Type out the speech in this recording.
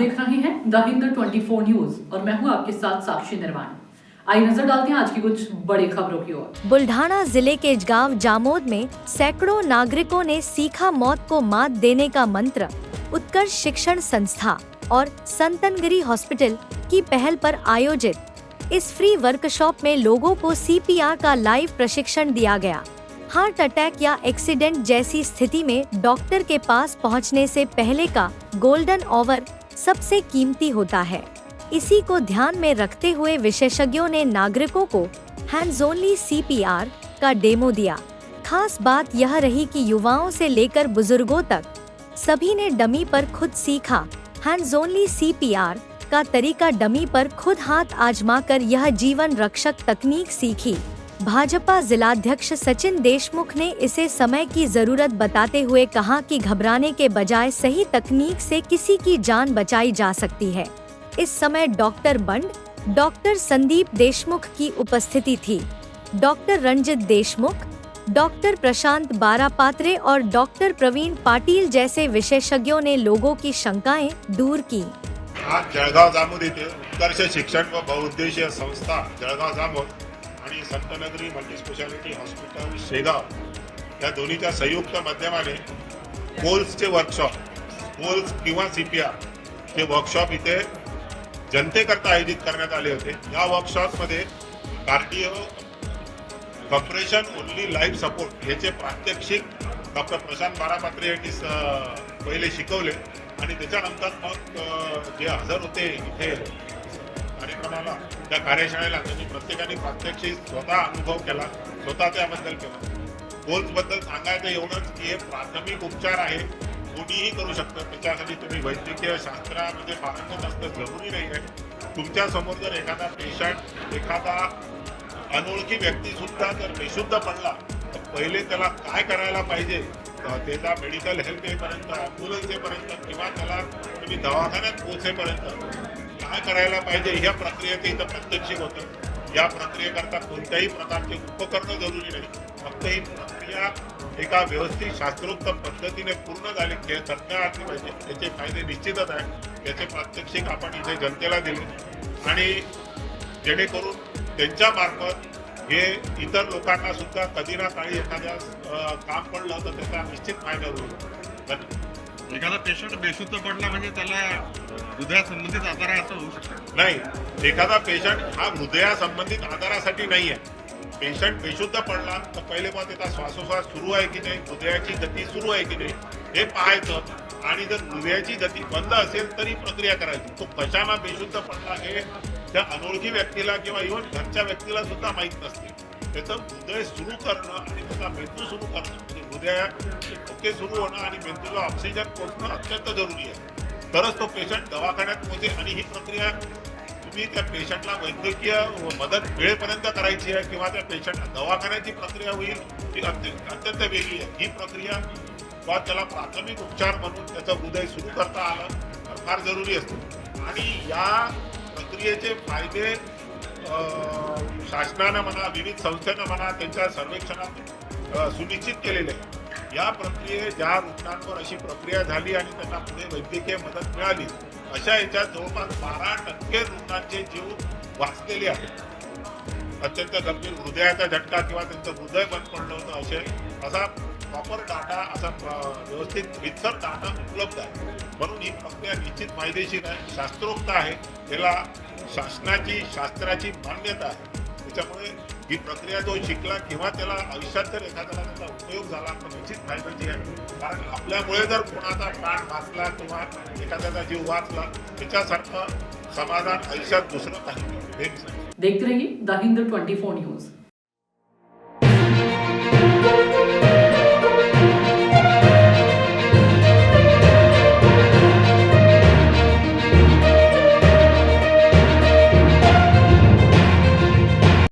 देख रहे हैं द हिंद 24 न्यूज और मैं हूं आपके साथ साक्षी निर्वाण। आइए नजर डालते हैं आज की कुछ बड़ी खबरों की ओर। बुल्ढाना जिले के गांव जामोद में सैकड़ों नागरिकों ने सीखा मौत को मात देने का मंत्र। उत्कर्ष शिक्षण संस्था और संतनगिरी हॉस्पिटल की पहल पर आयोजित इस फ्री वर्कशॉप में लोगों को CPR का लाइव प्रशिक्षण दिया गया। हार्ट अटैक या एक्सीडेंट जैसी स्थिति में डॉक्टर के पास पहुंचने से पहले का गोल्डन आवर सबसे कीमती होता है। इसी को ध्यान में रखते हुए विशेषज्ञों ने नागरिकों को हैंड्स ओनली CPR का डेमो दिया। खास बात यह रही कि युवाओं से लेकर बुजुर्गों तक सभी ने डमी पर खुद सीखा। हैंड्स ओनली CPR का तरीका डमी पर खुद हाथ आजमाकर यह जीवन रक्षक तकनीक सीखी। भाजपा जिलाध्यक्ष सचिन देशमुख ने इसे समय की जरूरत बताते हुए कहा कि घबराने के बजाय सही तकनीक से किसी की जान बचाई जा सकती है। इस समय डॉक्टर बंड, डॉक्टर संदीप देशमुख की उपस्थिति थी। डॉक्टर रंजित देशमुख, डॉक्टर प्रशांत बारापात्रे और डॉक्टर प्रवीण पाटिल जैसे विशेषज्ञों ने लोगों की शंकाएं दूर की। आज जळगाव जामोद येथे उत्कर्ष शिक्षण व बहुउद्देशीय संस्था जळगाव जामोद आणि संतनगरी मल्टीस्पेशालिटी हॉस्पिटल शेगाव या दोन्हीच्या संयुक्त माध्यमाने कोल्सचे वर्कशॉप, कोल्स किंवा CPR हे वर्कशॉप इथे जनतेकरता आयोजित करण्यात आले होते। या वर्कशॉपमध्ये cardio compression only life support याचे प्रात्यक्षिक डॉक्टर प्रशांत बारापात्रे यांनी पहिले शिकवले आणि त्याच्यानंतर मग जे हजर होते इथे कार्यक्रमाला, त्या कार्यशाळेला त्यांनी प्रत्येकाने प्रात्यक्षिक स्वतः अनुभव केला, स्वतः त्याबद्दल केला। कोल्सबद्दल सांगायचं एवढंच की हे प्राथमिक उपचार आहे, कोणीही करू शकतं। त्याच्यासाठी तुम्ही वैद्यकीय शास्त्रामध्ये पारंगत असणं जरुरी नाही आहे। तुमच्या समोर जर एखादा पेशंट, एखादा अनोळखी व्यक्ती सुद्धा जर बेशुद्ध पडला तर पहिले त्याला काय करायला पाहिजे, त्याचा मेडिकल हेल्थ येईपर्यंत, ॲम्ब्युलन्स येईपर्यंत किंवा त्याला तुम्ही दवाखान्यात पोहोचेपर्यंत काय करायला पाहिजे या प्रक्रियेत इथं प्रत्यक्षिक होतं। या प्रक्रियेकरता कोणत्याही प्रकारचे उपकरण जरुरी नाही, फक्त ही प्रक्रिया एका व्यवस्थित शास्त्रोक्त पद्धतीने पूर्ण झाली करता आली पाहिजे। त्याचे फायदे निश्चितच आहे। याचे प्रात्यक्षिक आपण इथे जनतेला दिले आणि जेणेकरून त्यांच्या मार्फत हे इतर लोकांना सुद्धा कधी ना काही एखाद्या काम पडलं तर त्याचा निश्चित फायदा होईल। एखादा पेशंट बेशुद्ध पडला म्हणजे त्याला हृदयासंबंधित आजार आहे असं होऊ शकतं? नाही, एखादा पेशंट हा हृदयासंबंधित आजारासाठी नाही आहे। पेशंट बेशुद्ध पडला तर पहिले मग त्याचा श्वासोश्वास सुरू आहे की नाही, हृदयाची गती सुरू आहे की नाही हे पाहायचं आणि जर हृदयाची गती बंद असेल तरी प्रक्रिया करायची। तो कशाला बेशुद्ध पडला हे त्या अनोळखी व्यक्तीला किंवा इव्हन घरच्या व्यक्तीला सुद्धा माहीत नसते। त्याचं हृदय सुरू करणं आणि त्याचा मेंदू सुरू करणं, म्हणजे हृदयाचे ठोके सुरू होणं आणि मेंदूला ऑक्सिजन पोचणं अत्यंत जरुरी आहे। तरच तो पेशंट दवाखान्यात पोहोचेल आणि ही प्रक्रिया तुम्ही त्या पेशंटला वैद्यकीय मदत वेळेपर्यंत करायची आहे किंवा त्या पेशंटला दवाखान्याची प्रक्रिया होईल ही अत्यंत वेगळी आहे। ही प्रक्रिया किंवा त्याला प्राथमिक उपचार म्हणून त्याचं हृदय सुरू करता आलं तर फार जरुरी असतं आणि या प्रक्रियेचे फायदे शासनानं म्हणा, विविध संस्थेनं म्हणा, त्यांच्या सर्वेक्षणात सुनिश्चित केलेले आहे। या प्रक्रियेत ज्या रुग्णांवर अशी प्रक्रिया झाली आणि त्यांना पुढे वैद्यकीय मदत मिळाली अशा याच्यात जवळपास 12% रुग्णांचे जीव वाचलेले आहेत। अत्यंत गंभीर हृदयाचा झटका किंवा त्यांचं हृदय बंद पडलं होतं असा प्रॉपर डाटा, असा व्यवस्थित रितसर डाटा उपलब्ध आहे। म्हणून ही प्रक्रिया निश्चित फायदेशीर आहे, शास्त्रोक्त आहे, त्याला शासनाची शास्त्राची मान्यता आहे। त्याच्यामुळे ही प्रक्रिया जो शिकला किंवा त्याला आयुष्यात जर एखाद्याला त्याचा उपयोग झाला तर निश्चित फायद्याची आहे। कारण आपल्यामुळे जर कोणाचा प्राण वाचला किंवा एखाद्याचा जीव वाचला त्याच्यासारखं समाधान आयुष्यात दुसरं काही नाही। देखते रहिए द हिंद 24 न्यूज।